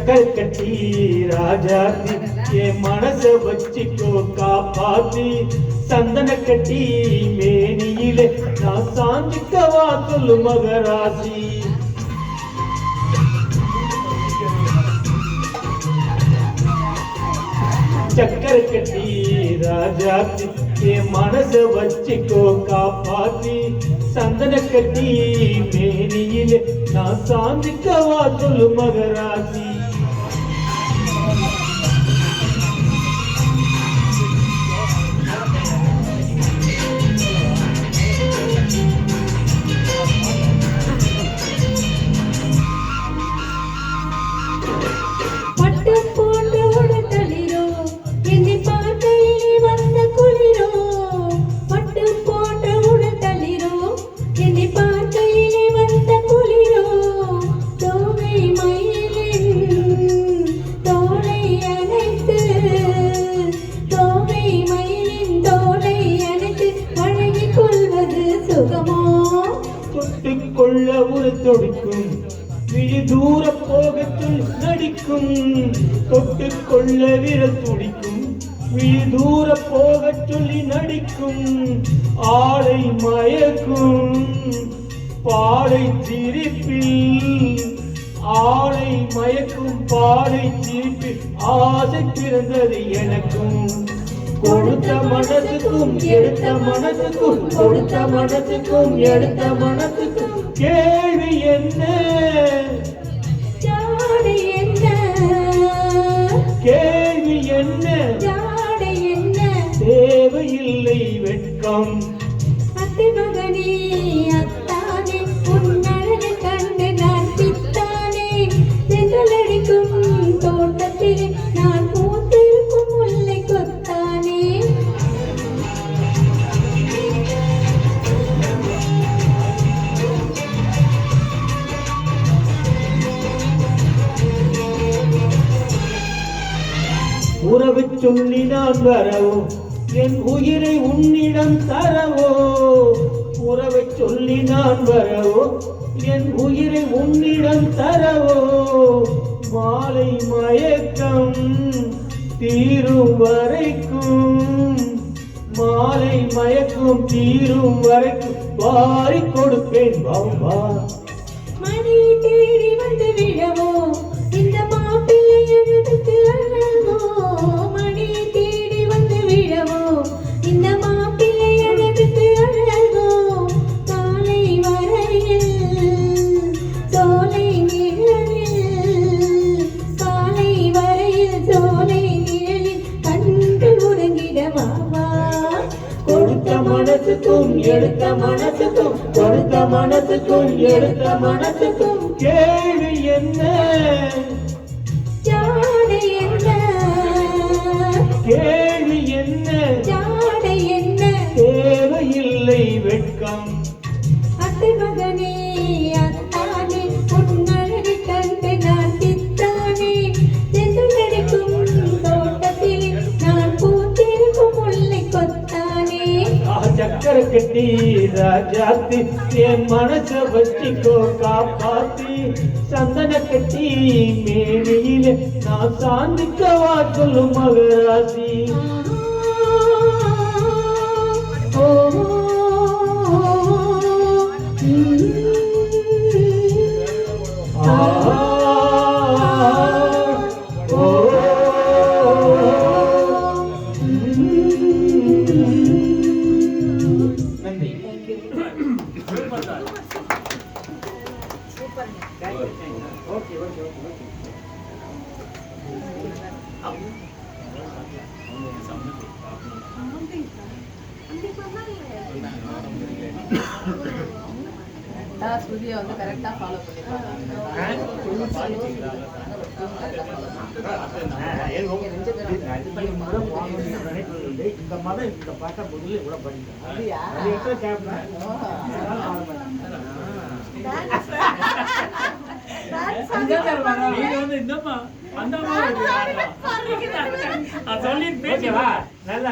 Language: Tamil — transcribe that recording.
சக்கரை கட்டி ராஜாத்தி என் மனச வச்சிக்கோ காப்பாத்தி சந்தன கட்டி மேனியிலே நான் சாந்திக்கவா சொல்லு மகராசி சக்கரை கட்டி ராஜாத்தி என் மனச வச்சிக்கோ காப்பாத்தி சந்தன கட்டி மேனியிலே நான் சாந்திக்கவா சொல்லு மகராசி கொள்ள ஒரு தொடுக்கும் விழி தூர போகத்தில் நடிக்கும் தொட்டு கொள்ள விரல் துடிக்கும் விழி தூர போக சொல்லி நடிக்கும் ஆளை மயக்கும் பாடை சிரிப்பில் ஆளை மயக்கும் பாடை சிரிப்பில் ஆசை பிறந்தது எனக்கும் கொடுத்த மனசுக்கும் எடுத்த மனசுக்கும் கொடுத்த மனசுக்கும் எடுத்த மனசுக்கும் கேள்வி என்ன கேள்வி என்ன தேவையில்லை வெட்கம் அத்தை மகனே அத்தானே உன்னழகு கண்டு நான் பித்தானே சென்றலடிக்கும் தோட்டத்திலே நான் பூத்திருக்கும் முல்லை கொத்தானே உறவு சொல்லி நான் வரவோ என் உயிரை உன்னிடம் தரவோ உறவை சொல்லி நான் வரவோ என் உயிரை உன்னிடம் தரவோ மாலை மயக்கம் தீரும் வரைக்கும் மாலை மயக்கம் தீரும் வரைக்கும் வாரி கொடுப்பேன் பாபா மணி தேடி வந்து விழவோ இந்த மாப்பிள்ளை எழுதுக்கு அழகோ மணி தேடி வந்து விழவோ இந்த மாப்பிள்ளை எழுதுக்கு அழகோ காலை வரையில் சோலை நிழலில் காலை வரையில் சோலை நிழலில் கண்டு உறங்கிடவாவா கொடுத்த மனசுக்கும் எடுத்த மனசுக்கும் கொடுத்த மனசுக்கும் எடுத்த மனசுக்கும் கேள்வி என்ன ஜாடை என்ன கேள்வி என்ன ஜாடை என்ன தேவையில்லை வெட்கம் அத்தை மகனே அத்தானே உன்னழகு கண்டு நான் பித்தானே சென்று நடிக்கும் தோட்டத்தில் நான் பூத்திருக்கும் முல்லை கொத்தானே சக்கரை கட்டி ராஜாத்தி என் மனச வச்சிக்கோ காப்பாத்தி சந்தன கட்டி மேனியிலே நான் சாந்திக்கவா சொல்லும் மகராசி ஸ்டுடியோ வந்து கரெக்டா ஃபாலோ இந்த மதம் இந்த பாட்டை முதல்ல கூட படிக்கிறேன் நல்லா